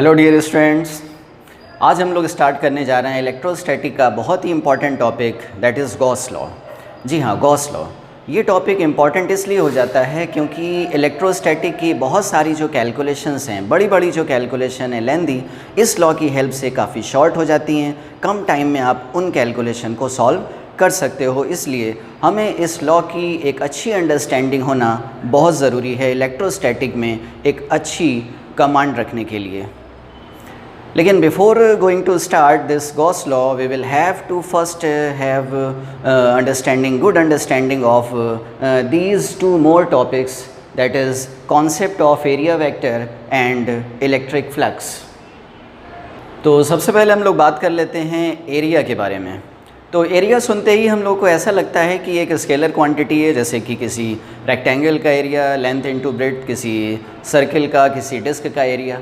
Hello dear students, आज हम लोग स्टार्ट करने जा रहे हैं इलेक्ट्रोस्टैटिक का बहुत ही important topic that is Gauss law. जी हाँ, गॉस लॉ। ये टॉपिक इम्पॉर्टेंट इसलिए हो जाता है क्योंकि इलेक्ट्रोस्टैटिक की बहुत सारी जो कैलकुलेशंस हैं, बड़ी बड़ी जो कैलकुलेशन है लेंदी, इस लॉ की हेल्प से काफ़ी शॉर्ट हो जाती हैं। कम टाइम में आप उन कैलकुलेशन को सॉल्व कर सकते हो। इसलिए हमें इस लॉ की एक अच्छी अंडरस्टैंडिंग होना बहुत ज़रूरी है इलेक्ट्रोस्टैटिक में एक अच्छी कमांड रखने के लिए। लेकिन before going to start this Gauss law we will have to first have good understanding of these two more topics, that is concept of area vector and electric flux. तो सबसे पहले हम लोग बात कर लेते हैं एरिया के बारे में। तो एरिया सुनते ही हम लोग को ऐसा लगता है कि एक स्केलर क्वांटिटी है, जैसे कि किसी रेक्टेंगल का एरिया, लेंथ इनटू ब्रेड्थ, किसी सर्किल का, किसी डिस्क का एरिया।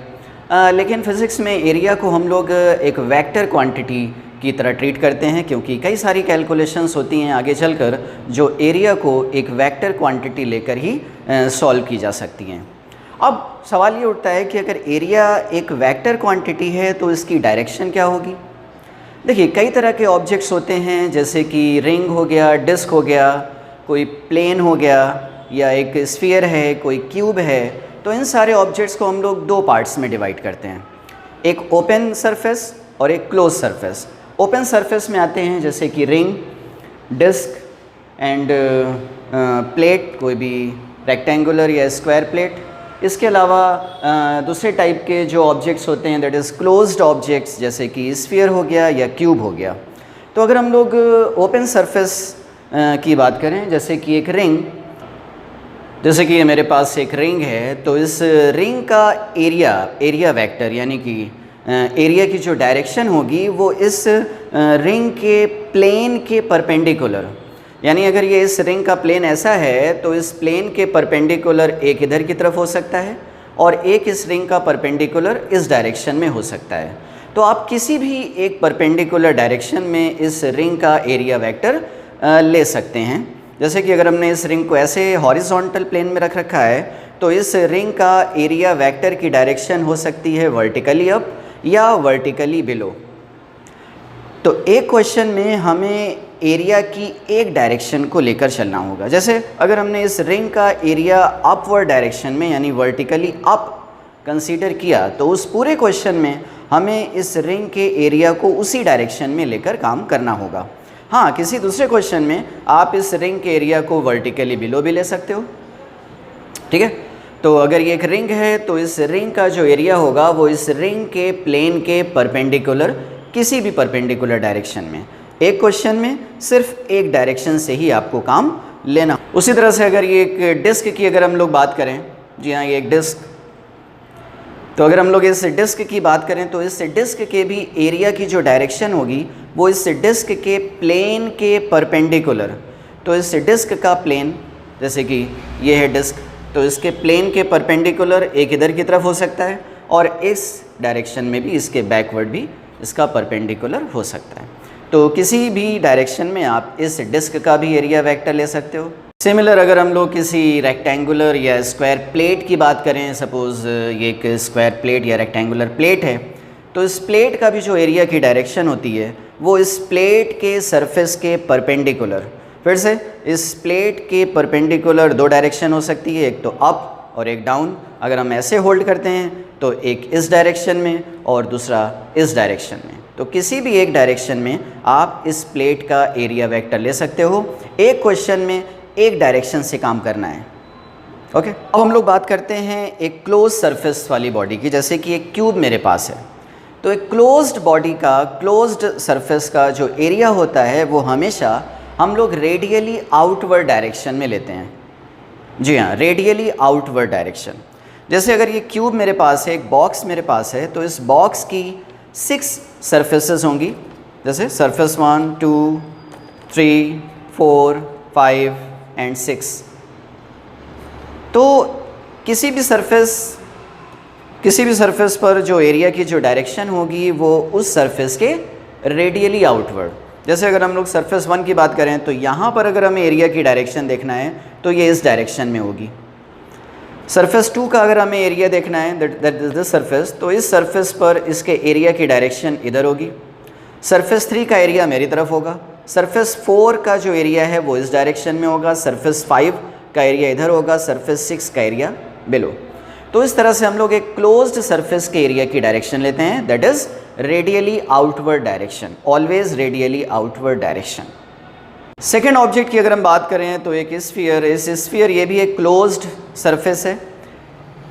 लेकिन फ़िज़िक्स में एरिया को हम लोग एक वेक्टर क्वांटिटी की तरह ट्रीट करते हैं, क्योंकि कई सारी कैलकुलेशंस होती हैं आगे चलकर जो एरिया को एक वेक्टर क्वांटिटी लेकर ही सॉल्व की जा सकती हैं। अब सवाल ये उठता है कि अगर एरिया एक वेक्टर क्वांटिटी है तो इसकी डायरेक्शन क्या होगी। देखिए, कई तरह के ऑब्जेक्ट्स होते हैं, जैसे कि रिंग हो गया, डिस्क हो गया, कोई प्लेन हो गया, या एक स्फीयर है, कोई क्यूब है। तो इन सारे ऑब्जेक्ट्स को हम लोग दो पार्ट्स में डिवाइड करते हैं, एक ओपन सरफेस और एक क्लोज सरफेस। ओपन सरफेस में आते हैं जैसे कि रिंग, डिस्क एंड प्लेट, कोई भी रेक्टेंगुलर या स्क्वायर प्लेट। इसके अलावा दूसरे टाइप के जो ऑब्जेक्ट्स होते हैं दैट इज़ क्लोज्ड ऑब्जेक्ट्स, जैसे कि स्फीयर हो गया या क्यूब हो गया। तो अगर हम लोग ओपन सरफेस की बात करें, जैसे कि एक रिंग, जैसे कि ये मेरे पास एक रिंग है, तो इस रिंग का एरिया वेक्टर यानी कि एरिया की जो डायरेक्शन होगी वो इस रिंग के प्लेन के परपेंडिकुलर, यानी अगर ये इस रिंग का प्लेन ऐसा है तो इस प्लेन के परपेंडिकुलर एक इधर की तरफ हो सकता है और एक इस रिंग का परपेंडिकुलर इस डायरेक्शन में हो सकता है। तो आप किसी भी एक परपेंडिकुलर डायरेक्शन में इस रिंग का एरिया वेक्टर ले सकते हैं। जैसे कि अगर हमने इस रिंग को ऐसे हॉरिजॉन्टल प्लेन में रख रखा है तो इस रिंग का एरिया वेक्टर की डायरेक्शन हो सकती है वर्टिकली अप या वर्टिकली बिलो। तो एक क्वेश्चन में हमें एरिया की एक डायरेक्शन को लेकर चलना होगा। जैसे अगर हमने इस रिंग का एरिया अपवर्ड डायरेक्शन में यानी वर्टिकली अप कंसीडर किया तो उस पूरे क्वेश्चन में हमें इस रिंग के एरिया को उसी डायरेक्शन में लेकर काम करना होगा। हाँ, किसी दूसरे क्वेश्चन में आप इस रिंग के एरिया को वर्टिकली बिलो भी ले सकते हो, ठीक है। तो अगर ये एक रिंग है तो इस रिंग का जो एरिया होगा वो इस रिंग के प्लेन के परपेंडिकुलर, किसी भी परपेंडिकुलर डायरेक्शन में। एक क्वेश्चन में सिर्फ एक डायरेक्शन से ही आपको काम लेना। उसी तरह से अगर ये एक डिस्क की अगर हम लोग बात करें, जी हाँ, ये एक डिस्क, तो अगर हम लोग इस डिस्क की बात करें तो इस डिस्क के भी एरिया की जो डायरेक्शन होगी वो इस डिस्क के प्लेन के परपेंडिकुलर। तो इस डिस्क का प्लेन, जैसे कि ये है डिस्क, तो इसके प्लेन के परपेंडिकुलर एक इधर की तरफ हो सकता है और इस डायरेक्शन में भी इसके बैकवर्ड भी इसका परपेंडिकुलर हो सकता है। तो किसी भी डायरेक्शन में आप इस डिस्क का भी एरिया वेक्टर ले सकते हो। सिमिलर अगर हम लोग किसी रेक्टेंगुलर या स्क्वायर प्लेट की बात करें, सपोज़ ये एक स्क्वायर प्लेट या रेक्टेंगुलर प्लेट है, तो इस प्लेट का भी जो एरिया की डायरेक्शन होती है वो इस प्लेट के सरफेस के परपेंडिकुलर, फिर से इस प्लेट के परपेंडिकुलर दो डायरेक्शन हो सकती है, एक तो अप और एक डाउन। अगर हम ऐसे होल्ड करते हैं तो एक इस डायरेक्शन में और दूसरा इस डायरेक्शन में। तो किसी भी एक डायरेक्शन में आप इस प्लेट का एरिया वेक्टर ले सकते हो। एक क्वेश्चन में एक डायरेक्शन से काम करना है, ओके। अब हम लोग बात करते हैं एक क्लोज सरफेस वाली बॉडी की, जैसे कि एक क्यूब मेरे पास है। तो एक क्लोज्ड बॉडी का, क्लोज्ड सरफेस का जो एरिया होता है वो हमेशा हम लोग रेडियली आउटवर्ड डायरेक्शन में लेते हैं। जी हाँ, रेडियली आउटवर्ड डायरेक्शन। जैसे अगर ये क्यूब मेरे पास है, एक बॉक्स मेरे पास है, तो इस बॉक्स की 6 सरफेसेस होंगी, जैसे सरफेस 1, 2, 3, 4, 5 एंड 6। तो किसी भी सरफेस पर जो एरिया की जो डायरेक्शन होगी वो उस सरफेस के रेडियली आउटवर्ड। जैसे अगर हम लोग सरफेस 1 की बात करें तो यहाँ पर अगर हमें एरिया की डायरेक्शन देखना है तो ये इस डायरेक्शन में होगी। सरफेस 2 का अगर हमें एरिया देखना है, दैट इज दिस सरफेस, तो इस सरफेस पर इसके एरिया की डायरेक्शन इधर होगी। सरफेस 3 का एरिया मेरी तरफ होगा। सरफेस 4 का जो एरिया है वो इस डायरेक्शन में होगा। सरफेस 5 का एरिया इधर होगा। सरफेस 6 का एरिया बिलो। तो इस तरह से हम लोग एक क्लोज्ड सरफेस के एरिया की डायरेक्शन लेते हैं, that is radially outward direction, always radially outward direction. Second object की अगर हम बात करें तो एक स्फीयर, इस स्फीयर ये भी एक क्लोज्ड सरफेस है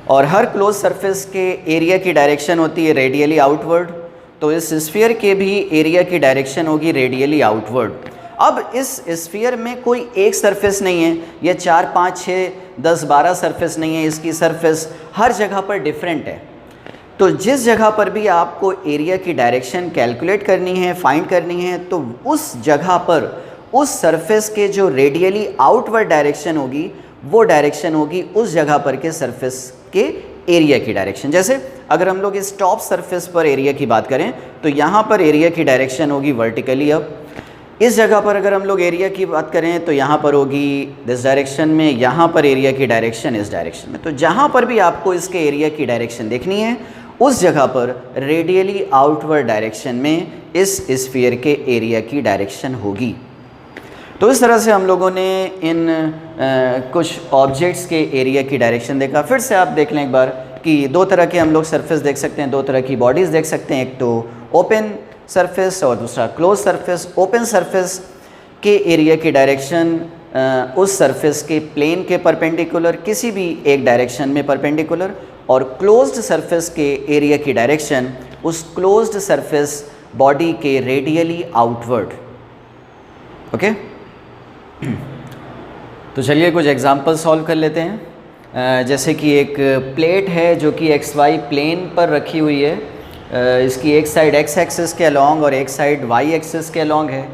और हर क्लोज सरफेस के एरिया की डायरेक्शन होती है रेडियली आउटवर्ड। तो इस स्फीयर के भी एरिया की डायरेक्शन होगी रेडियली आउटवर्ड। अब इस स्फीयर में कोई एक सरफेस नहीं है, ये 4, 5, 6, 10, 12 सरफेस नहीं है, इसकी सरफेस हर जगह पर डिफरेंट है। तो जिस जगह पर भी आपको एरिया की डायरेक्शन कैलकुलेट करनी है, फाइंड करनी है, तो उस जगह पर उस सरफेस के जो रेडियली आउटवर्ड डायरेक्शन होगी वो डायरेक्शन होगी उस जगह पर के सरफेस के एरिया की डायरेक्शन। जैसे अगर हम लोग इस टॉप सरफेस पर एरिया की बात करें तो यहाँ पर एरिया की डायरेक्शन होगी वर्टिकली अप। इस जगह पर अगर हम लोग एरिया की बात करें तो यहाँ पर होगी दिस डायरेक्शन में, यहाँ पर एरिया की डायरेक्शन इस डायरेक्शन में। तो जहाँ पर भी आपको इसके एरिया की डायरेक्शन देखनी है उस जगह पर रेडियली आउटवर्ड डायरेक्शन में इस स्फीयर के एरिया की डायरेक्शन होगी। तो इस तरह से हम लोगों ने इन कुछ ऑब्जेक्ट्स के एरिया की डायरेक्शन देखा। फिर से आप देख लें एक बार कि दो तरह के हम लोग सरफेस देख सकते हैं, दो तरह की बॉडीज़ देख सकते हैं, एक तो ओपन सरफेस और दूसरा क्लोज सरफेस। ओपन सरफेस के एरिया की डायरेक्शन उस सरफेस के प्लेन के परपेंडिकुलर, किसी भी एक डायरेक्शन में परपेंडिकुलर, और क्लोज्ड सरफेस के एरिया की डायरेक्शन उस क्लोज्ड सरफेस बॉडी के रेडियली आउटवर्ड। ओके, तो चलिए कुछ एग्जांपल सॉल्व कर लेते हैं। जैसे कि एक प्लेट है जो कि एक्स वाई प्लेन पर रखी हुई है। इसकी एक साइड एक्स एक्सिस के अलॉन्ग और एक साइड वाई एक्सिस के अलॉन्ग है।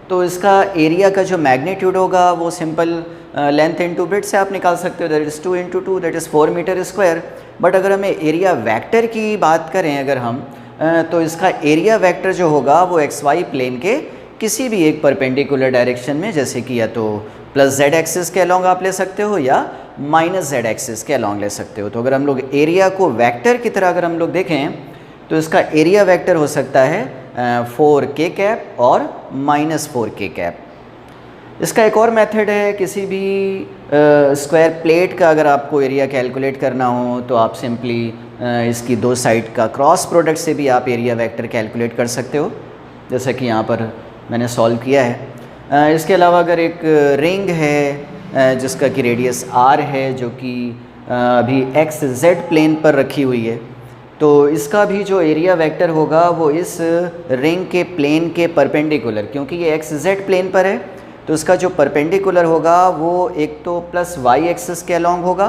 तो इसका एरिया का जो मैग्नीट्यूड होगा वो सिंपल लेंथ इंटू ब्रेड्थ से आप निकाल सकते हो, that is 2 × 2 that is 4 meter square. But अगर हमें एरिया वेक्टर की बात करें अगर हम, तो इसका एरिया वेक्टर जो होगा वो एक्स वाई प्लेन के किसी भी एक परपेंडिकुलर डायरेक्शन में, जैसे कि या तो प्लस जेड एक्सिस के अलॉन्ग आप ले सकते हो या माइनस जेड एक्सिस के अलॉन्ग ले सकते हो। तो अगर हम लोग एरिया को वेक्टर की तरह अगर हम लोग देखें तो इसका एरिया वेक्टर हो सकता है 4k कैप और -4k कैप। इसका एक और मेथड है, किसी भी स्क्वायर प्लेट का अगर आपको एरिया कैलकुलेट करना हो तो आप सिंपली इसकी दो साइड का क्रॉस प्रोडक्ट से भी आप एरिया वेक्टर कैलकुलेट कर सकते हो, जैसा कि यहाँ पर मैंने सॉल्व किया है। इसके अलावा अगर एक रिंग है जिसका कि रेडियस r है, जो कि अभी एक्स जेड प्लेन पर रखी हुई है, तो इसका भी जो एरिया वेक्टर होगा वो इस रिंग के प्लेन के परपेंडिकुलर, क्योंकि ये एक्स जेड प्लेन पर है तो इसका जो परपेंडिकुलर होगा वो एक तो प्लस वाई एक्सिस के अलॉन्ग होगा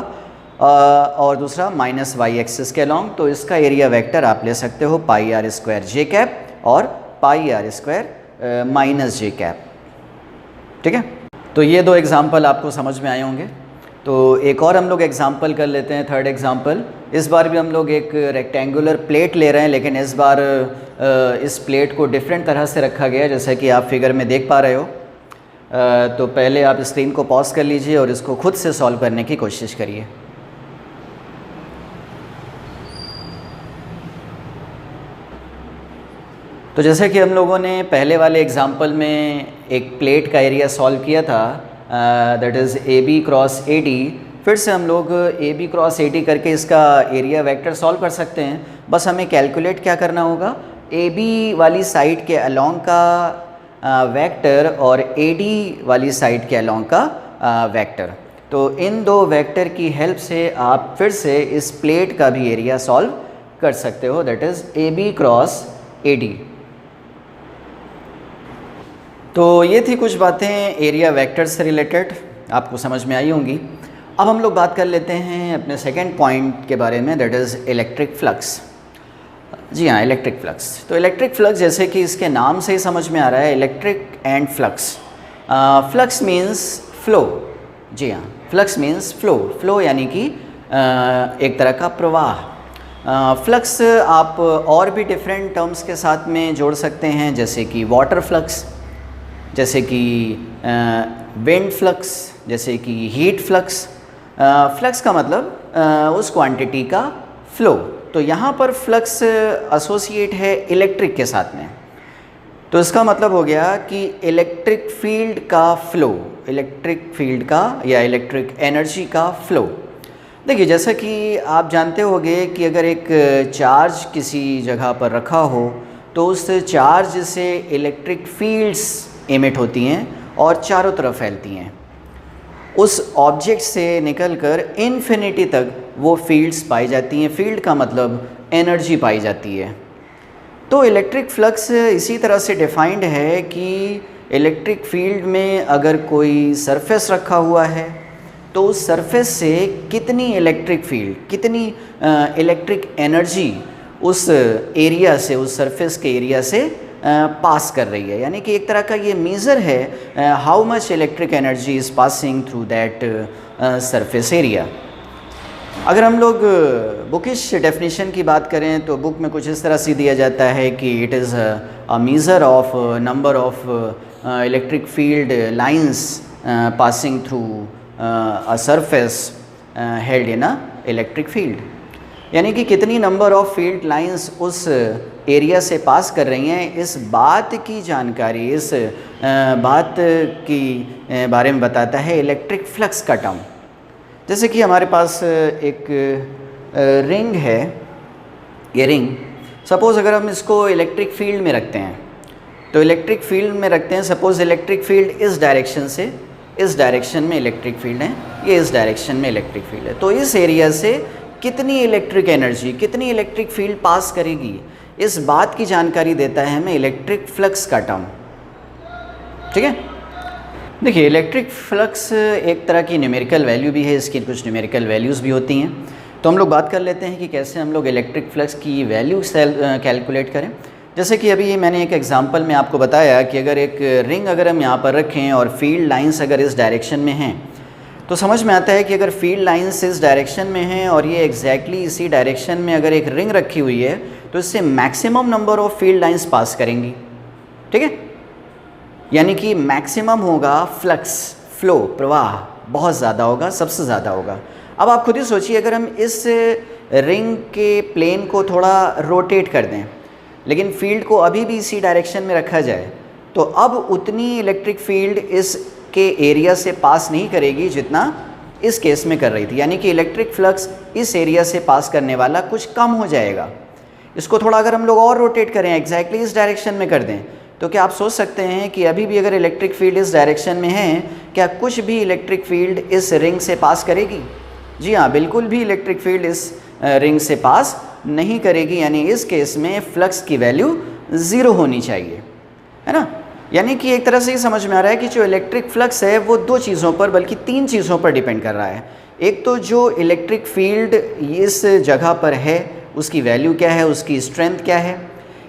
और दूसरा माइनस वाई एक्सिस के अलॉन्ग। तो इसका एरिया वेक्टर आप ले सकते हो πr² j कैप और πr² माइनस j कैप। ठीक है, तो ये दो एग्जाम्पल आपको समझ में आए होंगे। तो एक और हम लोग एग्जाम्पल कर लेते हैं, थर्ड एग्जाम्पल। इस बार भी हम लोग एक रेक्टेंगुलर प्लेट ले रहे हैं, लेकिन इस बार इस प्लेट को डिफरेंट तरह से रखा गया है, जैसा कि आप फिगर में देख पा रहे हो। तो पहले आप स्क्रीन को पॉज कर लीजिए और इसको खुद से सॉल्व करने की कोशिश करिए। तो जैसे कि हम लोगों ने पहले वाले एग्जाम्पल में एक प्लेट का एरिया सॉल्व किया था, that is AB cross AD, फिर से हम लोग AB क्रॉस AD करके इसका एरिया वेक्टर सॉल्व कर सकते हैं। बस हमें कैलकुलेट क्या करना होगा, AB वाली साइड के अलॉन्ग का वेक्टर और AD वाली साइड के अलॉन्ग का वेक्टर। तो इन दो वेक्टर की हेल्प से आप फिर से इस प्लेट का भी एरिया सॉल्व कर सकते हो, that is AB cross AD। तो ये थी कुछ बातें एरिया वेक्टर से रिलेटेड, आपको समझ में आई होंगी। अब हम लोग बात कर लेते हैं अपने सेकंड पॉइंट के बारे में, दैट इज़ इलेक्ट्रिक फ्लक्स। जी हाँ, इलेक्ट्रिक फ्लक्स। तो इलेक्ट्रिक फ्लक्स जैसे कि इसके नाम से ही समझ में आ रहा है, electric and flux. Flux means flow. जी हाँ, फ्लक्स मीन्स फ्लो। फ्लो यानी कि एक तरह का प्रवाह। फ्लक्स आप और भी डिफरेंट टर्म्स के साथ में जोड़ सकते हैं, जैसे कि वाटर फ्लक्स, जैसे कि विंड फ्लक्स, जैसे कि हीट फ्लक्स। फ्लक्स का मतलब उस क्वांटिटी का फ्लो। तो यहाँ पर फ्लक्स एसोसिएट है इलेक्ट्रिक के साथ में, तो इसका मतलब हो गया कि इलेक्ट्रिक फील्ड का फ्लो, इलेक्ट्रिक फील्ड का या इलेक्ट्रिक एनर्जी का फ्लो। देखिए जैसा कि आप जानते होंगे कि अगर एक चार्ज किसी जगह पर रखा हो तो उस चार्ज से इलेक्ट्रिक फील्ड्स एमिट होती हैं और चारों तरफ फैलती हैं। उस ऑब्जेक्ट से निकलकर इन्फिनिटी तक वो फील्ड्स पाई जाती हैं। फील्ड का मतलब एनर्जी पाई जाती है। तो इलेक्ट्रिक फ्लक्स इसी तरह से डिफाइंड है कि इलेक्ट्रिक फील्ड में अगर कोई सरफेस रखा हुआ है तो उस सरफेस से कितनी इलेक्ट्रिक फील्ड, कितनी इलेक्ट्रिक एनर्जी उस एरिया से, उस सरफेस के एरिया से पास कर रही है। यानी कि एक तरह का ये मेज़र है how much electric energy is passing through that surface area. अगर हम लोग बुकिश डेफिनेशन की बात करें तो बुक में कुछ इस तरह से दिया जाता है कि it is a measure of number of electric field lines passing through a surface held in a electric field. यानी कि कितनी नंबर ऑफ फील्ड लाइंस उस एरिया से पास कर रही हैं, इस बात की जानकारी, इस बात की बारे में बताता है इलेक्ट्रिक फ्लक्स का टर्म। जैसे कि हमारे पास एक रिंग है, ये रिंग सपोज़ अगर हम इसको इलेक्ट्रिक फील्ड में रखते हैं तो इलेक्ट्रिक फील्ड में रखते हैं, सपोज़ इलेक्ट्रिक फील्ड इस डायरेक्शन से, इस डायरेक्शन में इलेक्ट्रिक फील्ड है, ये इस डायरेक्शन में इलेक्ट्रिक फील्ड है, तो इस एरिया से कितनी इलेक्ट्रिक एनर्जी, कितनी इलेक्ट्रिक फील्ड पास करेगी, इस बात की जानकारी देता है हमें इलेक्ट्रिक फ्लक्स का टर्म। ठीक है, देखिए इलेक्ट्रिक फ्लक्स एक तरह की न्यूमेरिकल वैल्यू भी है, इसकी कुछ न्यूमेरिकल वैल्यूज़ भी होती हैं। तो हम लोग बात कर लेते हैं कि कैसे हम लोग इलेक्ट्रिक फ्लक्स की वैल्यू कैलकुलेट करें। जैसे कि अभी मैंने एक एग्जांपल में आपको बताया कि अगर एक रिंग अगर हम यहाँ पर रखें और फील्ड लाइंस अगर इस डायरेक्शन में हैं तो समझ में आता है कि अगर फील्ड लाइंस इस डायरेक्शन में हैं और ये एग्जैक्टली इसी डायरेक्शन में अगर एक रिंग रखी हुई है तो इससे maximum number of field lines pass करेंगी। ठीक है, यानी कि मैक्सिमम होगा फ्लक्स, फ्लो, प्रवाह बहुत ज़्यादा होगा, सबसे ज़्यादा होगा। अब आप खुद ही सोचिए अगर हम इस रिंग के प्लेन को थोड़ा रोटेट कर दें लेकिन फील्ड को अभी भी इसी डायरेक्शन में रखा जाए तो अब उतनी इलेक्ट्रिक फील्ड इस के एरिया से पास नहीं करेगी जितना इस केस में कर रही थी। यानी कि इलेक्ट्रिक फ्लक्स इस एरिया से पास करने वाला कुछ कम हो जाएगा। इसको थोड़ा अगर हम लोग और रोटेट करें, एग्जैक्टली इस डायरेक्शन में कर दें, तो क्या आप सोच सकते हैं कि अभी भी अगर इलेक्ट्रिक फील्ड इस डायरेक्शन में है, क्या कुछ भी इलेक्ट्रिक फील्ड इस रिंग से पास करेगी? जी हाँ, बिल्कुल भी इलेक्ट्रिक फील्ड इस रिंग से पास नहीं करेगी। यानी इस केस में फ्लक्स की वैल्यू ज़ीरो होनी चाहिए, है ना। यानी कि एक तरह से ये समझ में आ रहा है कि जो इलेक्ट्रिक फ्लक्स है वो दो चीज़ों पर, बल्कि तीन चीज़ों पर डिपेंड कर रहा है। एक तो जो इलेक्ट्रिक फील्ड इस जगह पर है उसकी वैल्यू क्या है, उसकी स्ट्रेंथ क्या है,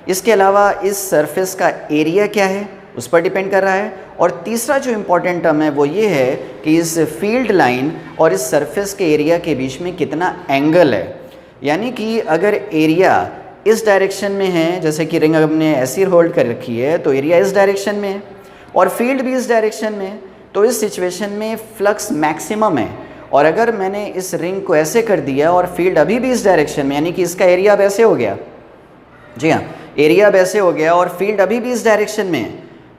इसके अलावा इस सरफेस का एरिया क्या है उस पर डिपेंड कर रहा है, और तीसरा जो इम्पोर्टेंट टर्म है वो ये है कि इस फील्ड लाइन और इस सरफेस के एरिया के बीच में कितना एंगल है। यानी कि अगर एरिया इस डायरेक्शन में है, जैसे कि रिंग हमने ऐसी होल्ड कर रखी है तो एरिया इस डायरेक्शन में है और फील्ड भी इस डायरेक्शन में है, तो इस सिचुएशन में फ्लक्स मैक्सिमम है। और अगर मैंने इस रिंग को ऐसे कर दिया और फील्ड अभी भी इस डायरेक्शन में, यानी कि इसका एरिया अब ऐसे हो गया, जी हाँ, एरिया अब ऐसे हो गया और फील्ड अभी भी इस डायरेक्शन में है,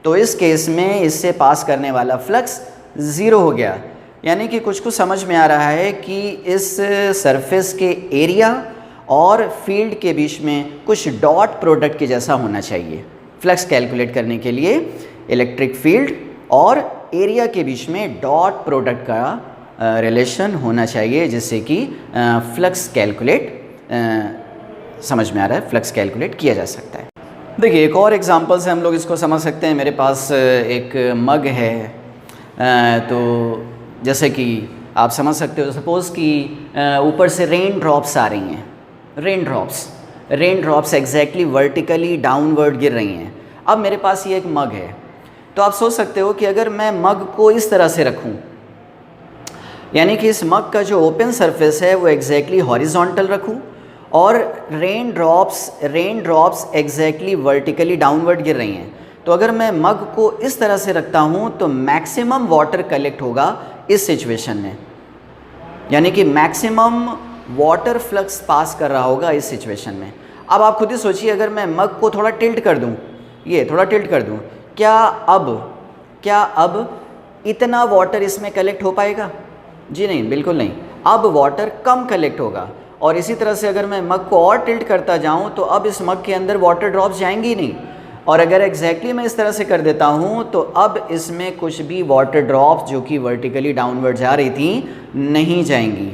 तो इस केस में इससे पास करने वाला फ्लक्स ज़ीरो हो गया। यानी कि कुछ समझ में आ रहा है कि इस सरफेस के एरिया और फील्ड के बीच में कुछ डॉट प्रोडक्ट के जैसा होना चाहिए। फ्लक्स कैलकुलेट करने के लिए इलेक्ट्रिक फील्ड और एरिया के बीच में डॉट प्रोडक्ट का रिलेशन होना चाहिए, जिससे कि फ्लक्स कैलकुलेट समझ में आ रहा है, फ्लक्स कैलकुलेट किया जा सकता है। देखिए एक और एग्जांपल से हम लोग इसको समझ सकते हैं। मेरे पास एक मग है, तो जैसे कि आप समझ सकते हो, सपोज़ कि ऊपर से रेन ड्रॉप्स आ रही हैं, rain drops exactly vertically downward गिर रही हैं। अब मेरे पास ये एक मग है, तो आप सोच सकते हो कि अगर मैं मग को इस तरह से रखूं, यानी कि इस मग का जो ओपन सरफेस है वो एग्जैक्टली हॉरिजॉन्टल रखूं और rain drops exactly vertically downward गिर रही हैं, तो अगर मैं मग को इस तरह से रखता हूँ तो मैक्सिमम वाटर कलेक्ट होगा इस सिचुएशन में। यानी कि मैक्सिमम वाटर फ्लक्स पास कर रहा होगा इस सिचुएशन में। अब आप खुद ही सोचिए, अगर मैं मग को थोड़ा टिल्ट कर दूं, ये थोड़ा टिल्ट कर दूं, क्या अब इतना वाटर इसमें कलेक्ट हो पाएगा? जी नहीं, बिल्कुल नहीं। अब वाटर कम कलेक्ट होगा। और इसी तरह से अगर मैं मग को और टिल्ट करता जाऊं तो अब इस मग के अंदर वाटर ड्रॉप्स जाएंगी ही नहीं। और अगर एग्जैक्टली मैं इस तरह से कर देता हूं तो अब इसमें कुछ भी वाटर ड्रॉप्स जो कि वर्टिकली डाउनवर्ड जा रही थी नहीं जाएंगी।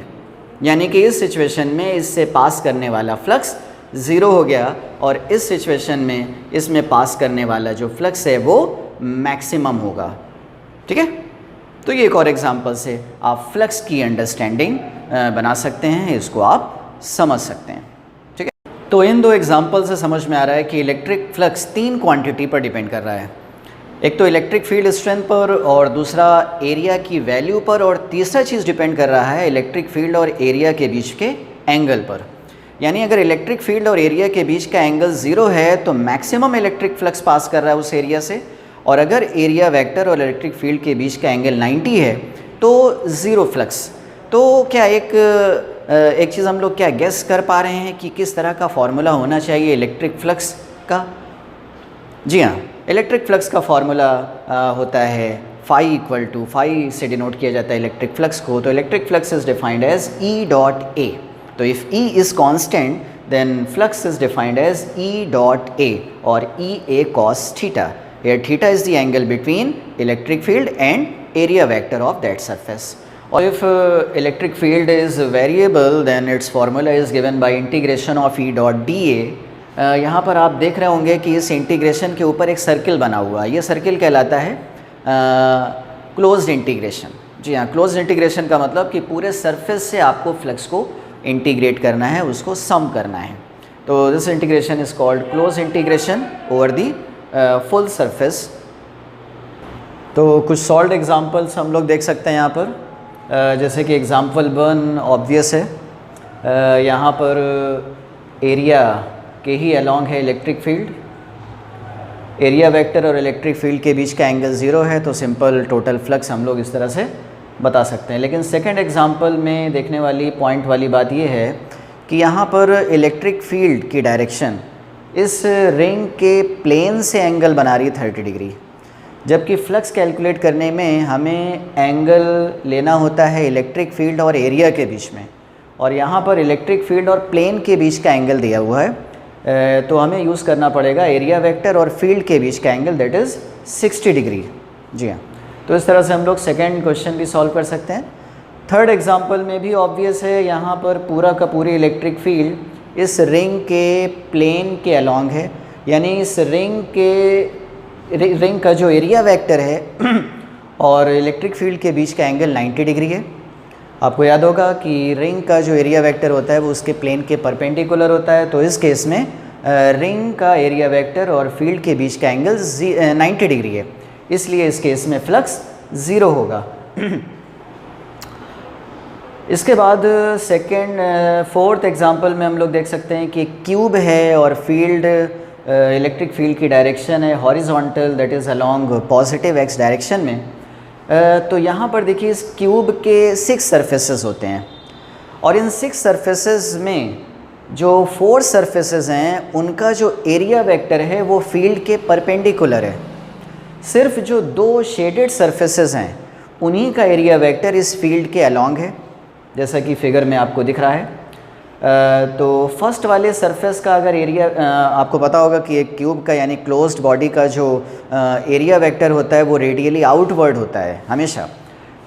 यानी कि इस सिचुएशन में इससे पास करने वाला फ्लक्स ज़ीरो हो गया और इस सिचुएशन में इसमें पास करने वाला जो फ्लक्स है वो मैक्सिमम होगा। ठीक है, तो ये एक और एग्जांपल से आप फ्लक्स की अंडरस्टैंडिंग बना सकते हैं, इसको आप समझ सकते हैं। ठीक है, तो इन दो एग्जांपल से समझ में आ रहा है कि इलेक्ट्रिक फ्लक्स 3 क्वांटिटी पर डिपेंड कर रहा है। एक तो इलेक्ट्रिक फील्ड स्ट्रेंथ पर, और दूसरा एरिया की वैल्यू पर, और तीसरा चीज़ डिपेंड कर रहा है इलेक्ट्रिक फील्ड और एरिया के बीच के एंगल पर। यानी अगर इलेक्ट्रिक फील्ड और एरिया के बीच का एंगल 0 है तो मैक्सिमम इलेक्ट्रिक फ्लक्स पास कर रहा है उस एरिया से, और अगर एरिया वेक्टर और इलेक्ट्रिक फील्ड के बीच का एंगल 90 है तो 0 फ्लक्स। तो क्या एक चीज़ हम लोग क्या गेस कर पा रहे हैं कि किस तरह का फॉर्मूला होना चाहिए इलेक्ट्रिक फ्लक्स का? जी हाँ, इलेक्ट्रिक फ्लक्स का फॉर्मूला होता है फाई इक्वल टू, फाई से डिनोट किया जाता है इलेक्ट्रिक फ्लक्स को। तो electric flux is defined as E dot A. तो if E is constant then flux is defined as E dot A और E A cos theta. Here theta is the angle between electric field and area vector of that surface. Or if electric field is variable then its formula is given by integration of E dot dA। यहाँ पर आप देख रहे होंगे कि इस integration के ऊपर एक सर्किल बना हुआ है। ये सर्किल कहलाता है क्लोज्ड इंटीग्रेशन। जी हाँ, क्लोज्ड इंटीग्रेशन का मतलब कि पूरे सरफेस से आपको फ्लक्स को इंटीग्रेट करना है, उसको सम करना है। तो this integration is called close integration over the full surface. तो कुछ सॉल्व्ड एग्जांपल्स हम लोग देख सकते हैं यहाँ पर। जैसे कि एग्जांपल 1 ऑब्वियस है, यहाँ पर एरिया के ही अलोंग है इलेक्ट्रिक फील्ड, एरिया वेक्टर और इलेक्ट्रिक फील्ड के बीच का एंगल 0 है, तो सिंपल टोटल फ्लक्स हम लोग इस तरह से बता सकते हैं। लेकिन सेकेंड एग्जाम्पल में देखने वाली पॉइंट वाली बात ये है कि यहाँ पर इलेक्ट्रिक फील्ड की डायरेक्शन इस रिंग के प्लेन से एंगल बना रही है 30 डिग्री, जबकि फ्लक्स कैलकुलेट करने में हमें एंगल लेना होता है इलेक्ट्रिक फील्ड और एरिया के बीच में, और यहाँ पर इलेक्ट्रिक फील्ड और प्लेन के बीच का एंगल दिया हुआ है। तो हमें यूज़ करना पड़ेगा एरिया वेक्टर और फील्ड के बीच का एंगल, दैट इज़ 60 डिग्री। जी हाँ, तो इस तरह से हम लोग सेकेंड क्वेश्चन भी सॉल्व कर सकते हैं। थर्ड एग्जाम्पल में भी ऑब्वियस है, यहाँ पर पूरा का पूरी इलेक्ट्रिक फील्ड इस रिंग के प्लेन के अलोंग है, यानी इस रिंग का जो एरिया वेक्टर है और इलेक्ट्रिक फील्ड के बीच का एंगल 90 डिग्री है। आपको याद होगा कि रिंग का जो एरिया वेक्टर होता है वो उसके प्लेन के परपेंडिकुलर होता है, तो इस केस में रिंग का एरिया वेक्टर और फील्ड के बीच का एंगल 90 डिग्री है, इसलिए इस केस में फ्लक्स 0 होगा। इसके बाद फोर्थ एग्जांपल में हम लोग देख सकते हैं कि क्यूब है और फील्ड, इलेक्ट्रिक फील्ड की डायरेक्शन है horizontal, that is along positive x direction में। तो यहाँ पर देखिए इस क्यूब के 6 सरफेसेस होते हैं, और इन 6 सरफेसेस में जो 4 सरफेसेस हैं उनका जो एरिया वेक्टर है वो फील्ड के परपेंडिकुलर है। सिर्फ जो 2 शेडेड सरफेसेस हैं उन्हीं का एरिया वेक्टर इस फील्ड के अलोंग है, जैसा कि फिगर में आपको दिख रहा है। तो फर्स्ट वाले सरफेस का अगर एरिया, आपको पता होगा कि एक क्यूब का यानी क्लोज्ड बॉडी का जो एरिया वेक्टर होता है वो रेडियली आउटवर्ड होता है हमेशा।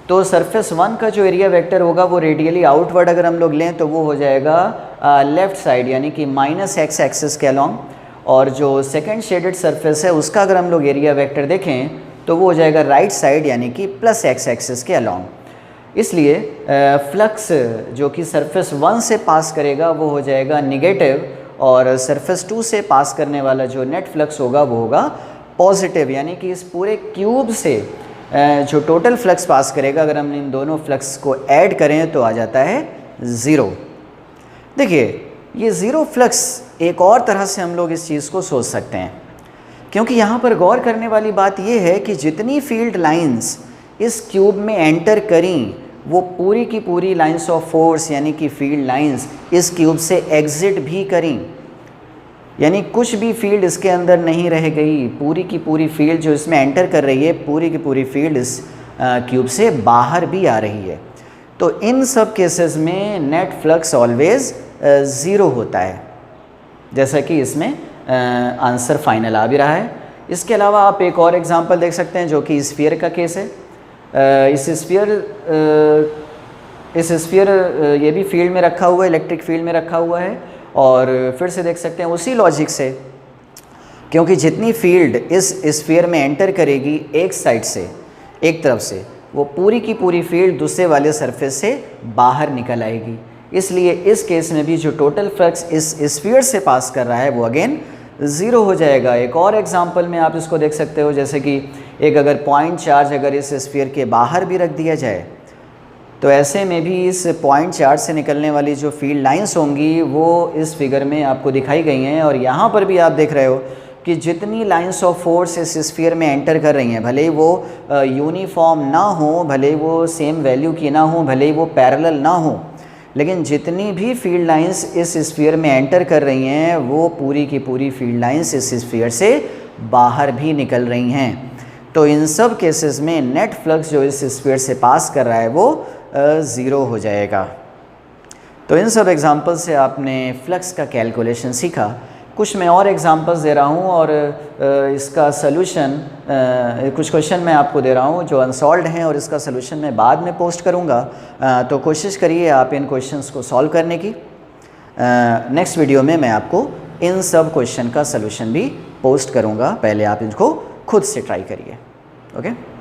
तो सरफेस 1 का जो एरिया वेक्टर होगा वो रेडियली आउटवर्ड अगर हम लोग लें तो वो हो जाएगा लेफ़्ट साइड, यानी कि -x एक्सिस के अलोंग। और जो सेकेंड शेडेड सरफेस है उसका अगर हम लोग एरिया वेक्टर देखें तो वो हो जाएगा राइट साइड, यानी कि +x एक्सिस के अलोंग। इसलिए फ्लक्स जो कि सरफेस 1 से पास करेगा वो हो जाएगा निगेटिव, और सरफेस 2 से पास करने वाला जो नेट फ्लक्स होगा वो होगा पॉजिटिव। यानी कि इस पूरे क्यूब से जो टोटल फ्लक्स पास करेगा, अगर हम इन दोनों फ्लक्स को ऐड करें तो आ जाता है 0। देखिए ये 0 फ्लक्स एक और तरह से हम लोग इस चीज़ को सोच सकते हैं, क्योंकि यहाँ पर गौर करने वाली बात ये है कि जितनी फील्ड लाइंस इस क्यूब में एंटर करी वो पूरी की पूरी लाइंस ऑफ फोर्स यानी कि फील्ड लाइंस इस क्यूब से एग्जिट भी करें, यानी कुछ भी फील्ड इसके अंदर नहीं रह गई, पूरी की पूरी फील्ड जो इसमें एंटर कर रही है, पूरी की पूरी फील्ड इस क्यूब से बाहर भी आ रही है। तो इन सब केसेस में नेट फ्लक्स ऑलवेज ज़ीरो होता है, जैसा कि इसमें आंसर फाइनल आ भी रहा है। इसके अलावा आप एक और एग्जांपल देख सकते हैं जो कि स्फीयर का केस है। इस स्फीयर ये भी फील्ड में रखा हुआ है, इलेक्ट्रिक फील्ड में रखा हुआ है, और फिर से देख सकते हैं उसी लॉजिक से, क्योंकि जितनी फील्ड इस स्फीयर में एंटर करेगी एक साइड से, एक तरफ से, वो पूरी की पूरी फील्ड दूसरे वाले सरफेस से बाहर निकल आएगी। इसलिए इस केस में भी जो टोटल फ्लक्स इस स्फीयर से पास कर रहा है वो अगेन ज़ीरो हो जाएगा। एक और एग्जांपल में आप इसको देख सकते हो, जैसे कि एक अगर पॉइंट चार्ज अगर इस स्फीयर के बाहर भी रख दिया जाए, तो ऐसे में भी इस पॉइंट चार्ज से निकलने वाली जो फील्ड लाइंस होंगी वो इस फिगर में आपको दिखाई गई हैं। और यहाँ पर भी आप देख रहे हो कि जितनी लाइंस ऑफ फोर्स इस स्फीयर में एंटर कर रही हैं, भले ही वो यूनिफॉर्म ना हो, भले ही वो सेम वैल्यू की ना हो, भले ही वो पैरेलल ना हो, लेकिन जितनी भी फील्ड लाइंस इस स्फीयर में एंटर कर रही हैं वो पूरी की पूरी फील्ड लाइंस इस स्फीयर से बाहर भी निकल रही हैं। तो इन सब केसेस में नेट फ्लक्स जो इस स्फीयर से पास कर रहा है वो ज़ीरो हो जाएगा। तो इन सब एग्जांपल से आपने फ्लक्स का कैलकुलेशन सीखा। कुछ मैं और एग्जांपल्स दे रहा हूँ और इसका सलूशन कुछ क्वेश्चन मैं आपको दे रहा हूँ जो अनसॉल्व्ड हैं, और इसका सलूशन मैं बाद में पोस्ट करूँगा। तो कोशिश करिए आप इन क्वेश्चंस को सॉल्व करने की। नेक्स्ट वीडियो में मैं आपको इन सब क्वेश्चन का सलूशन भी पोस्ट करूँगा, पहले आप इनको खुद से ट्राई करिए। ओके।